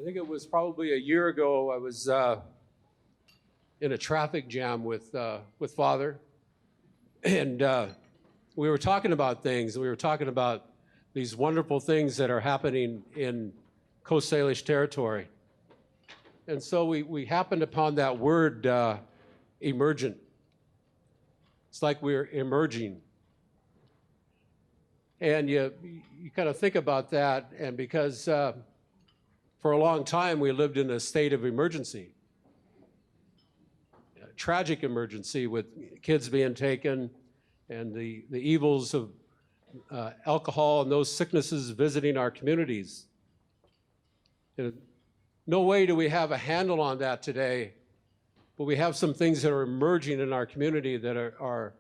think it was probably a year ago, I was in a traffic jam with Father, and we were talking about things. We were talking about these wonderful things that are happening in Coast Salish territory. And so we happened upon that word, emergent. It's like we're emerging. And you kind of think about that, and because for a long time we lived in a state of emergency, a tragic emergency with kids being taken and the evils of alcohol and those sicknesses visiting our communities. No way do we have a handle on that today, but we have some things that are emerging in our community that are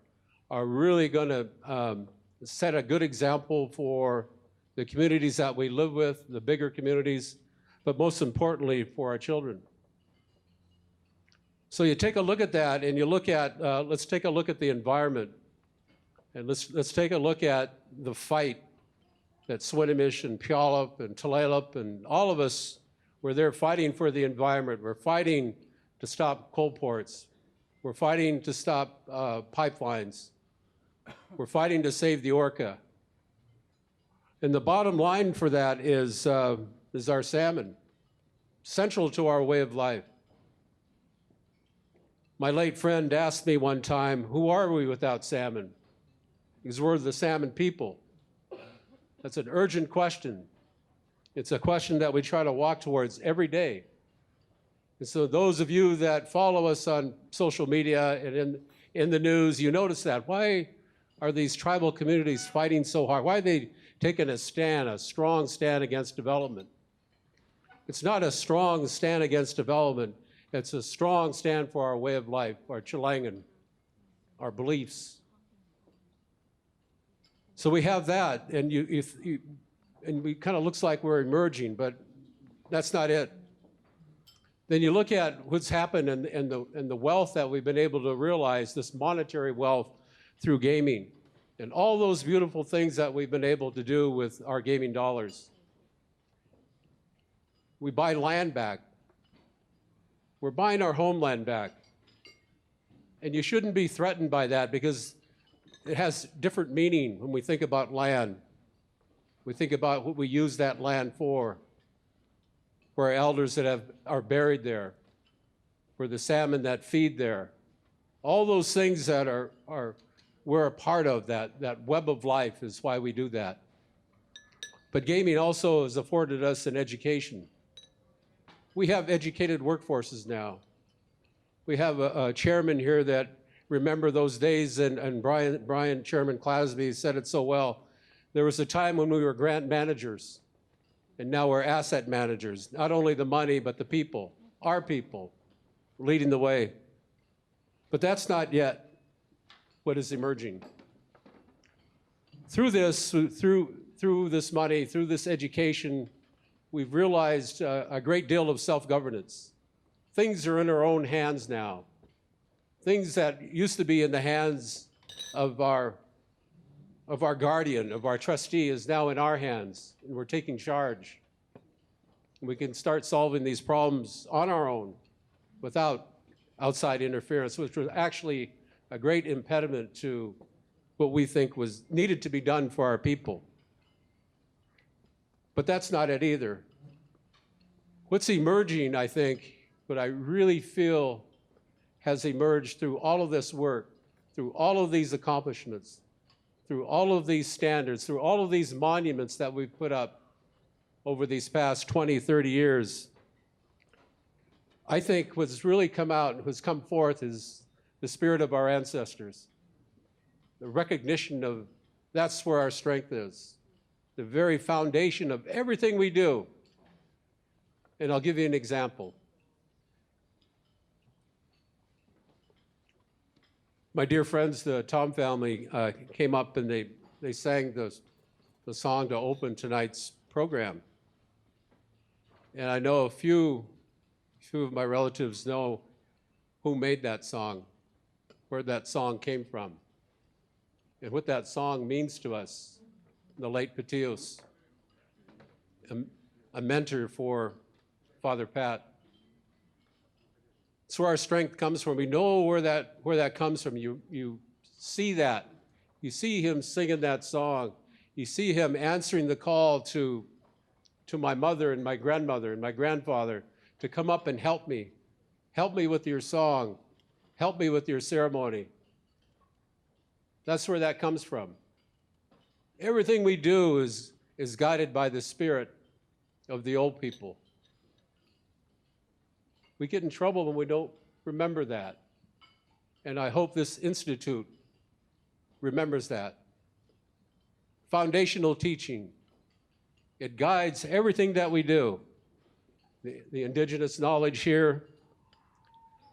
really going to set a good example for the communities that we live with, the bigger communities, but most importantly for our children. So you take a look at that, and you look at, let's take a look at the environment, and let's take a look at the fight that Swinomish and Puyallup and Tulalip and all of us were there fighting for the environment. We're fighting to stop coal ports. We're fighting to stop pipelines. We're fighting to save the orca. And the bottom line for that is our salmon, central to our way of life. My late friend asked me one time, who are we without salmon? Because we're the salmon people. That's an urgent question. It's a question that we try to walk towards every day. And so those of you that follow us on social media and in the news, you notice that. Why are these tribal communities fighting so hard? Why are they taking a stand, a strong stand against development? It's not a strong stand against development. It's a strong stand for our way of life, our Chilangan, our beliefs. So we have that, and and we kind of looks like we're emerging, but that's not it. Then you look at what's happened and the wealth that we've been able to realize, this monetary wealth through gaming, and all those beautiful things that we've been able to do with our gaming dollars. We buy land back. We're buying our homeland back. And you shouldn't be threatened by that, because it has different meaning when we think about land. We think about what we use that land for our elders that are buried there, for the salmon that feed there. All those things that we're a part of, that web of life is why we do that. But gaming also has afforded us an education. We have educated workforces now. We have a chairman here that remember those days, and Brian, Chairman Clasby, said it so well. There was a time when we were grant managers, and now we're asset managers. Not only the money, but the people, our people, leading the way. But that's not yet what is emerging. Through this, through this money, through this education, we've realized a great deal of self-governance. Things are in our own hands now. Things that used to be in the hands of our guardian, of our trustee, is now in our hands, and we're taking charge. We can start solving these problems on our own without outside interference, which was actually a great impediment to what we think was needed to be done for our people. But that's not it either. What's emerging, I think, what I really feel has emerged through all of this work, through all of these accomplishments, through all of these standards, through all of these monuments that we've put up over these past 20, 30 years, I think what's really come out, what's come forth, is the spirit of our ancestors, the recognition of that's where our strength is, the very foundation of everything we do. And I'll give you an example. My dear friends, the Tom family, came up and they sang the song to open tonight's program. And I know a few of my relatives know who made that song, where that song came from, and what that song means to us. The late Patios, a mentor for Father Pat. It's where our strength comes from. We know where that comes from. You see that. You see him singing that song. You see him answering the call to my mother and my grandmother and my grandfather to come up and help me. Help me with your song. Help me with your ceremony. That's where that comes from. Everything we do is guided by the spirit of the old people. We get in trouble when we don't remember that. And I hope this institute remembers that. Foundational teaching. It guides everything that we do. The indigenous knowledge here,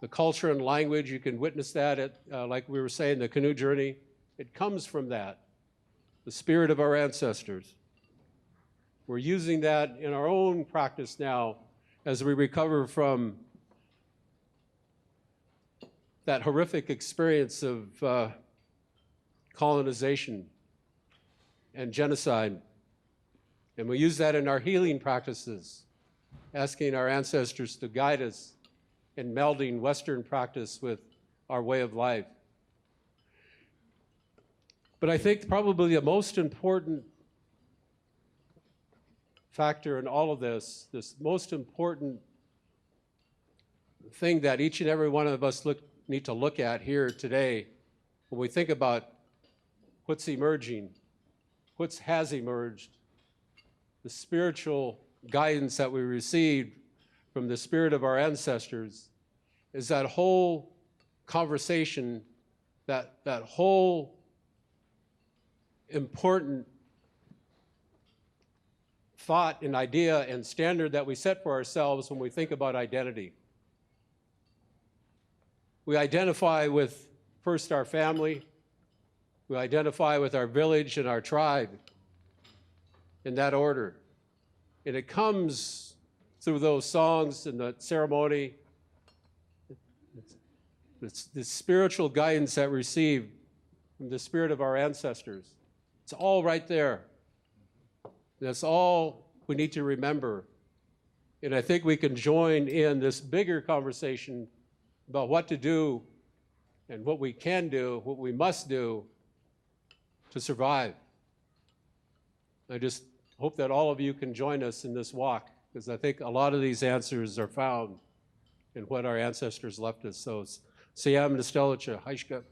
the culture and language, you can witness that at, like we were saying, the canoe journey. It comes from that, the spirit of our ancestors. We're using that in our own practice now as we recover from that horrific experience of colonization and genocide. And we use that in our healing practices, asking our ancestors to guide us in melding Western practice with our way of life. But I think probably the most important factor in all of this most important thing that each and every one of us need to look at here today when we think about what's emerging, what has emerged, the spiritual guidance that we received from the spirit of our ancestors, is that whole conversation, that whole important thought and idea and standard that we set for ourselves when we think about identity. We identify with first our family, we identify with our village and our tribe in that order. And it comes through those songs and the ceremony, the spiritual guidance that we receive from the spirit of our ancestors. It's all right there. That's all we need to remember. And I think we can join in this bigger conversation about what to do and what we can do, what we must do to survive. I just hope that all of you can join us in this walk, because I think a lot of these answers are found in what our ancestors left us. So, Siyam Nastelicha, Haishka.